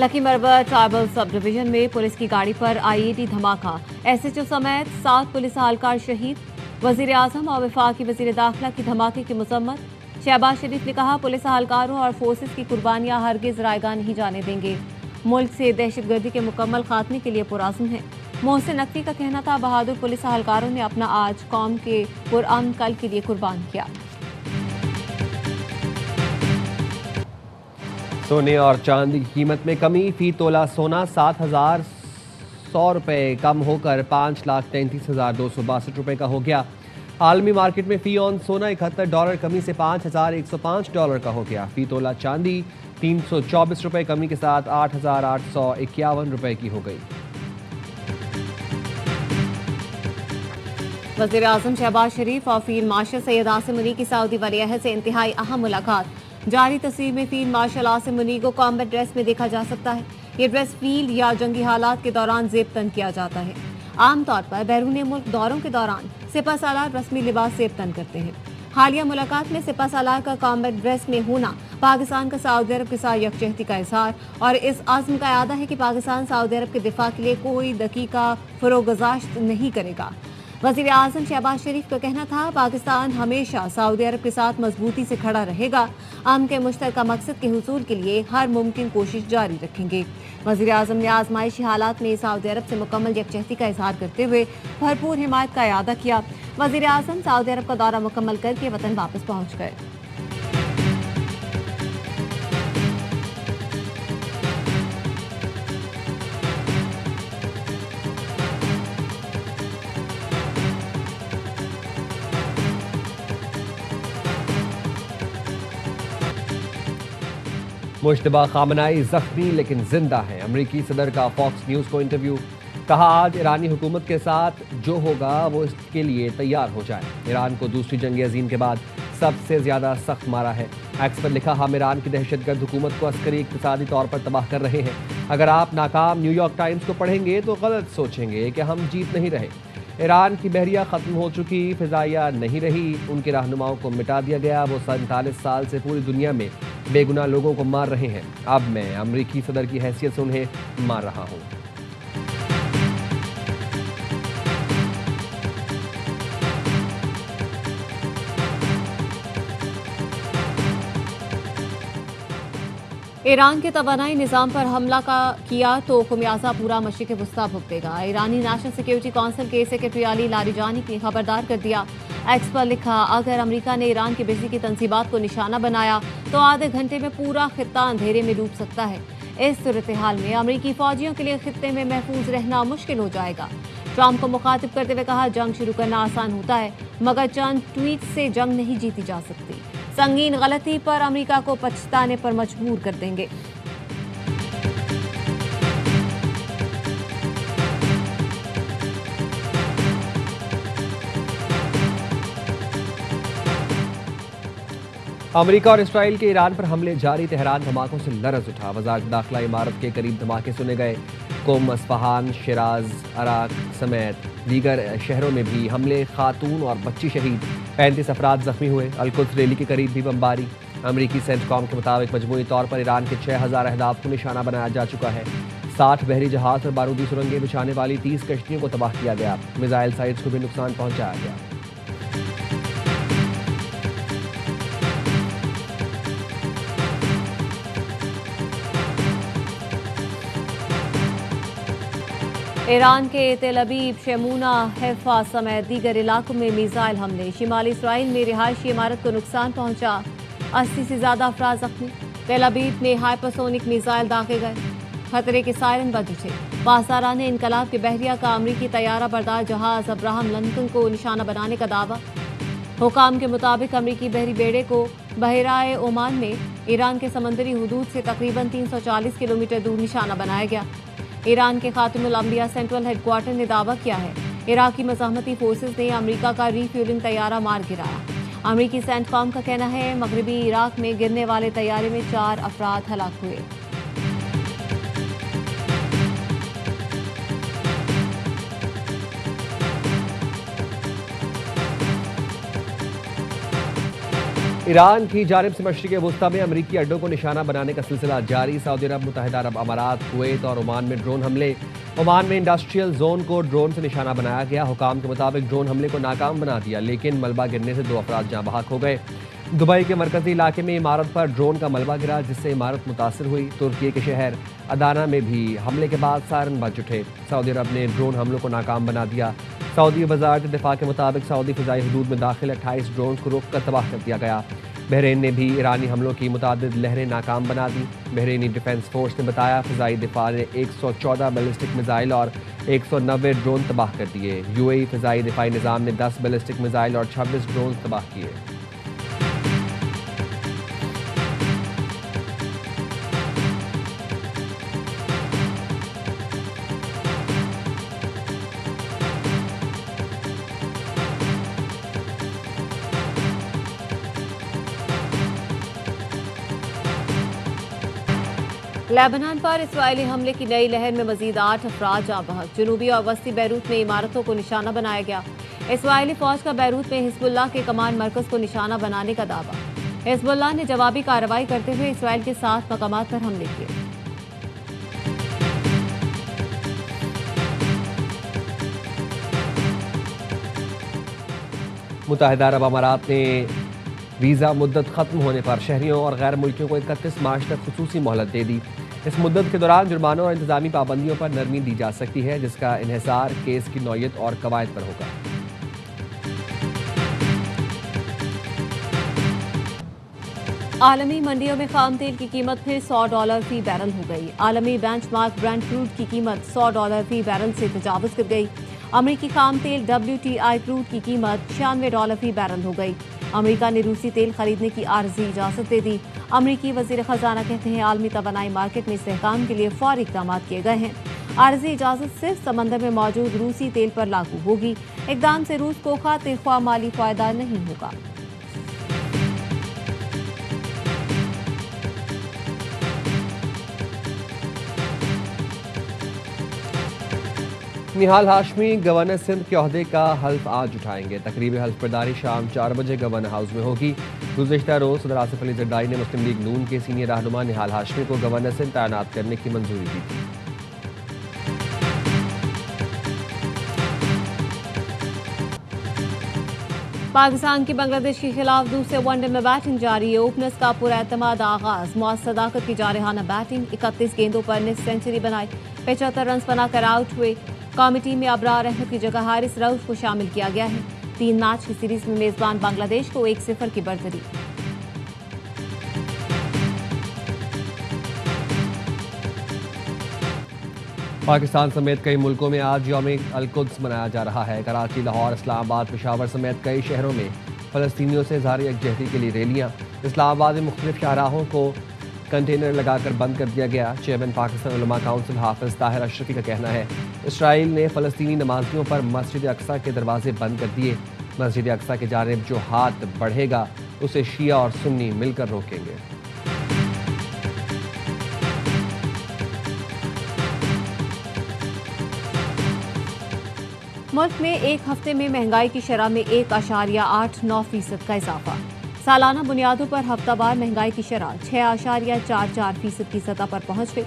Lucky मरबर tribal sub division में police की गाड़ी पर आईईडी धमाका, एसएचओ समेत 7 पुलिस एहलकार शहीद। वजीर आजम और वफाकी वजीर दाखिला की धमाके की मजम्मत। शहबाज शरीफ ने कहा, पुलिस एहलकारों और फोर्सेस की कुर्बानियां हरगिज रायगा नहीं जाने देंगे। मुल्क से दहशतगर्दी के मुकम्मल खात्मे के लिए पुरअज़्म है। मोहसिन नकवी का कहना था, बहादुर पुलिस एहलकारों ने अपना आज कौम के पुरअमन कल के लिए कुर्बान किया। सोने और चांदी की कीमत में कमी, फी तोला सोना 7,100 रुपये कम होकर 5,33,262 रुपये का हो गया। आलमी मार्केट में फी ऑन सोना $71 कमी से $5,105 का हो गया। फी तोला चांदी 324 रुपये कमी के साथ 8,851 रुपये की हो गई। वज़ीर आज़म शहबाज शरीफ और फील्ड मार्शल सैयद आसिम मुनी की सऊदी वलीअहद से इंतहाई अहम मुलाकात। जारी तस्वीर में फील्ड मार्शल आसिम मुनी को कॉम्बैट ड्रेस में देखा जा सकता है। ये ड्रेस फील्ड या जंगी हालात के दौरान जेब तन किया जाता है। आमतौर पर बैरून मुल्क दौरों के दौरान सिपह सालार रस्मी लिबास जेब तन करते हैं। हालिया मुलाकात में सिपह सालार का कॉम्बैट ड्रेस में होना पाकिस्तान का सऊदी अरब के साथ यकजहती का इजहार और इस आज़म का इरादा है कि पाकिस्तान सऊदी अरब के दिफा के लिए कोई दकीका फरोगज़ाश्त नहीं करेगा। वज़ीर आज़म शहबाज शरीफ का कहना था, पाकिस्तान हमेशा सऊदी अरब के साथ मजबूती से खड़ा रहेगा। अमन के मुश्तरका मकसद के हुसूल के लिए हर मुमकिन कोशिश जारी रखेंगे। वज़ीर आज़म ने आजमाइशी हालात में सऊदी अरब से मुकम्मल यकजहती का इजहार करते हुए भरपूर हिमायत का इरादा किया। वज़ीर आज़म सऊदी अरब का दौरा मुकम्मल करके वतन वापस पहुँच गए। मुश्तबा खामनाई जख्मी लेकिन जिंदा है। अमरीकी सदर का फॉक्स न्यूज़ को इंटरव्यू। कहा, आज ईरानी हुकूमत के साथ जो होगा वो इसके लिए तैयार हो जाए। ईरान को दूसरी जंग अजीम के बाद सबसे ज़्यादा सख्त मारा है। एक्स पर लिखा, हम ईरान की दहशतगर्द हुकूमत को अस्करी इक़्तिसादी तौर पर तबाह कर रहे हैं। अगर आप नाकाम न्यूयॉर्क टाइम्स को पढ़ेंगे तो गलत सोचेंगे कि हम जीत नहीं रहे। ईरान की बहरिया ख़त्म हो चुकी, फ़िज़ाइया नहीं रही, उनके रहनुमाओं को मिटा दिया गया। वो 47 साल से पूरी दुनिया में बेगुनाह लोगों को मार रहे हैं। अब मैं अमरीकी सदर की हैसियत से उन्हें मार रहा हूँ। ईरान के तवानाई निज़ाम पर हमला किया तो खुमियाजा पूरा मशरिक़ वस्ता भुगतेगा। ईरानी नेशनल सिक्योरिटी काउंसिल के सेक्रेटरी अली लारिजानी की खबरदार कर दिया। एक्स पर लिखा, अगर अमेरिका ने ईरान की बिजली की तंसीबात को निशाना बनाया तो आधे घंटे में पूरा खित्ता अंधेरे में डूब सकता है। इस सूरत हाल में अमरीकी फौजियों के लिए खित्ते में महफूज रहना मुश्किल हो जाएगा। ट्रंप को मुखातिब करते हुए कहा, जंग शुरू करना आसान होता है मगर चंद ट्वीट से जंग नहीं जीती जा सकती। संगीन गलती पर अमेरिका को पछताने पर मजबूर कर देंगे। अमेरिका और इसराइल के ईरान पर हमले जारी, तेहरान धमाकों से लरज़ उठा। वज़ारत दाखिला इमारत के करीब धमाके सुने गए। कोम, अस्फहान, शिराज, अराक समेत दीगर शहरों में भी हमले, खातून और बच्ची शहीद, 35 अफराद जख्मी हुए। अलकुद्स रैली के करीब भी बमबारी। अमरीकी सेंटकॉम के मुताबिक मजमूई तौर पर ईरान के 6,000 अहदाफ को निशाना बनाया जा चुका है। 60 बहरी जहाज और बारूदी सुरंगें बिछाने वाली 30 कश्तियों को तबाह किया गया। मिसाइल साइट्स को भी नुकसान पहुंचाया गया। ईरान के तेल अवीव, शेमूना, हैफा समेत दीगर इलाकों में मिसाइल हमले। शिमाली इसराइल में रिहायशी इमारत को नुकसान पहुंचा, 80 से ज्यादा अफराद जख्मी। तेल अवीव में हाइपरसोनिक मिसाइल दागे गए, खतरे के सायरन बज उठे। पासाराने इनकलाब के बहरिया का अमरीकी तैयारा बरदार जहाज अब्राहम लिंकन को निशाना बनाने का दावा। हुकाम के मुताबिक अमरीकी बहरी बेड़े को बहराए ओमान में ईरान के समंदरी हदूद से तकरीबन 340 किलोमीटर दूर निशाना बनाया गया। ईरान के खातिमुल अंबिया सेंट्रल हेडक्वार्टर ने दावा किया है, इराकी मज़ाहमती फोर्सेस ने अमेरिका का रीफ्यूलिंग तैयारा मार गिराया। अमरीकी सेंटकॉम का कहना है, मगरबी इराक में गिरने वाले तैयारे में 4 अफराद हलाक हुए। ईरान की जानिब से मशरिक़ वस्ता में अमरीकी अड्डों को निशाना बनाने का सिलसिला जारी। सऊदी अरब, मुत्तहिदा अरब अमारात, कुवैत और ओमान में ड्रोन हमले। ओमान में इंडस्ट्रियल जोन को ड्रोन से निशाना बनाया गया। हुकाम के मुताबिक ड्रोन हमले को नाकाम बना दिया, लेकिन मलबा गिरने से 2 अफराद जाँ बहक हो गए। दुबई के मरकजी इलाके में इमारत पर ड्रोन का मलबा गिरा, जिससे इमारत मुतासर हुई। तुर्की के शहर अदाना में भी हमले के बाद सायरन बज उठे। सऊदी अरब ने ड्रोन हमलों को नाकाम बना दिया। सऊदी वजारत दिफा के मुताबिक सऊदी फ़िज़ाई हदूद में दाखिल 28 ड्रोन को रोक कर तबाह कर दिया गया। बहरीन ने भी ईरानी हमलों की मुतादिद लहरें नाकाम बना दी। बहरीनी डिफेंस फोर्स ने बताया फ़िज़ाई दिफा ने 114 बैलिस्टिक मिसाइल और 190 ड्रोन तबाह कर दिए। यूएई फ़िज़ाई दिफाई निज़ाम ने 10 बैलिस्टिक मिसाइल और 26 ड्रोन तबाह किए। लेबनान पर इसराइली हमले की नई लहर में मजीद 8 अफराद जाँ बहक। जनूबी और वस्ती बैरूत में इमारतों को निशाना बनाया गया। इसराइली फौज का बैरूत में हिजबुल्लाह के कमान मरकज को निशाना बनाने का दावा। हिजबुल्लाह ने जवाबी कार्रवाई करते हुए इसराइल के 7 मकामात पर हमले किए। मुत्तहिदा अरब अमारात ने वीज़ा मुद्दत ख़त्म होने पर शहरियों और गैर मुल्कियों को 31 मार्च तक खुसूसी मोहलत दे दी। इस मुद्दत के दौरान जुर्मानों और इंतजामी पाबंदियों पर नरमी दी जा सकती है, जिसका इन्हिसार केस की नौयत और कवायद पर होगा। आलमी मंडियों में खाम तेल की कीमत फिर $100 फी बैरल हो गई। आलमी बेंचमार्क ब्रेंट क्रूड की कीमत $100 फी बैरल से तजावुज़ कर गई। अमरीकी खाम तेल WTI क्रूड की कीमत $96 फी बैरल हो गई। अमेरिका ने रूसी तेल खरीदने की आर्जी इजाज़त दे दी। अमरीकी वज़ीर ख़जाना कहते हैं आलमी तवानाई मार्केट में इस्तेहकाम के लिए फ़ौरी इक़दाम किए गए हैं। आर्जी इजाज़त सिर्फ समंदर में मौजूद रूसी तेल पर लागू होगी। इक़दाम से रूस को खातिर ख्वाह माली फ़ायदा नहीं होगा। निहाल हाशमी गवर्नर सिंध के ओहदे का हल्फ आज उठाएंगे। तकरीब हल्फ बर्दारी शाम 4 बजे गवर्नर हाउस में होगी। गुज़िश्ता रोज़ सदर आसिफ अली ज़रदारी ने मुस्लिम लीग नून के सीनियर रहनुमा निहाल हाशमी को गवर्नर सिंध तैनात करने की मंजूरी दी थी। पाकिस्तान की बांग्लादेश के खिलाफ दूसरे वनडे में बैटिंग जारी है। ओपनर्स का पुरएतमाद आगाज। मुआज़ सदाकत की जारहाना बैटिंग। 31 गेंदों पर निस्फ सेंचुरी बनाई। 75 रन बनाकर आउट हुए। कौमी टीम में अबरार अहमद की जगह हारिस रऊफ को शामिल किया गया है। 3 मैच की सीरीज में मेजबान बांग्लादेश को 1-0 की बढ़तरी। पाकिस्तान समेत कई मुल्कों में आज यौम अल-कुद्स मनाया जा रहा है। कराची, लाहौर, इस्लामाबाद, पेशावर समेत कई शहरों में फ़लस्तीनियों से इज़हार यकजहती के लिए रैलियाँ। इस्लामाबाद में मुख्तलिफ शाहराहों को कंटेनर लगाकर बंद कर दिया गया। चेयरमैन पाकिस्तान उलमा काउंसिल हाफिज ताहिर अशरफी का कहना है इसराइल ने फ़लस्तीनी नमाजियों पर मस्जिद अक्सा के दरवाजे बंद कर दिए। मस्जिद अक्सा की जानिब जो हाथ बढ़ेगा उसे शिया और सुन्नी मिलकर रोकेंगे। मुल्क में एक हफ्ते में महंगाई की शरह में 1.89% का इजाफा। सालाना बुनियादों पर हफ्तावार महंगाई की शरह 6.44% की सतह पर पहुंच गई।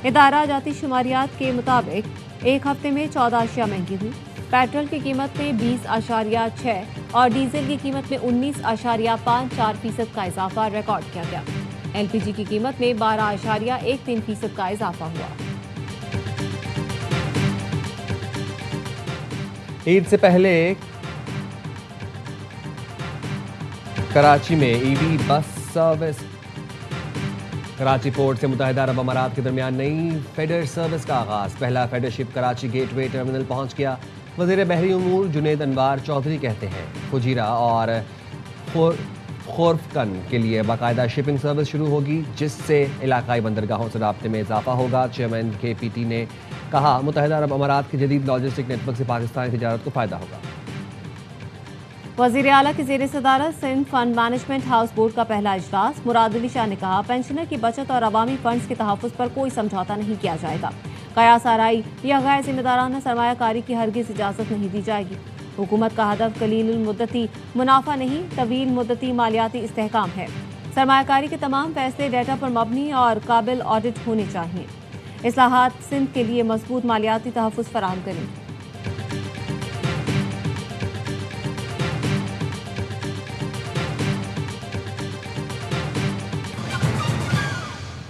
इदारा जाती शुमारियात के मुताबिक एक हफ्ते में 14 अशिया महंगी हुई। पेट्रोल की कीमत में 20.6 और डीजल की कीमत में 19.54% का इजाफा रिकॉर्ड किया गया। LPG की कीमत में 12.13% का इजाफा हुआ। ईद से पहले कराची में EV bus service. Karachi port से मुत्तहिदा अरब अमारात के दरमियान नई फेडर सर्विस का आगाज। पहला feeder ship Karachi gateway terminal पहुंच गया। वज़ीर बहरी उमूर जुनैद अनवार चौधरी कहते हैं फुजीरा और खोरफकन के लिए बाकायदा शिपिंग सर्विस शुरू होगी, जिससे इलाकाई बंदरगाहों से राब्ते में इजाफा होगा। चेयरमैन KPT ने कहा मुत्तहिदा अरब अमारात के जदीद लॉजिस्टिक नेटवर्क से पाकिस्तानी तिजारत को फ़ायदा होगा। वज़ीर आला की ज़ेर सदारत Sindh fund management house board का पहला इजलास। मुराद अली शाह ने कहा पेंशनर की बचत और अवामी फंड्स के तहफ़्फ़ुज़ पर कोई समझौता नहीं किया जाएगा। कयास आराई या गैर जिम्मेदाराना सरमायाकारी की हरगिज़ इजाज़त नहीं दी जाएगी। हुकूमत का हदफ कलीलुल मुद्दती मुनाफा नहीं, तवील मुद्दती मालियाती इस्तेहकाम है। सरमायाकारी के तमाम फैसले डेटा पर मबनी और काबिल ऑडिट होने चाहिए। इस्लाहात सिंध के लिए मजबूत मालियाती तहफ़्फ़ुज़ फराहम करें।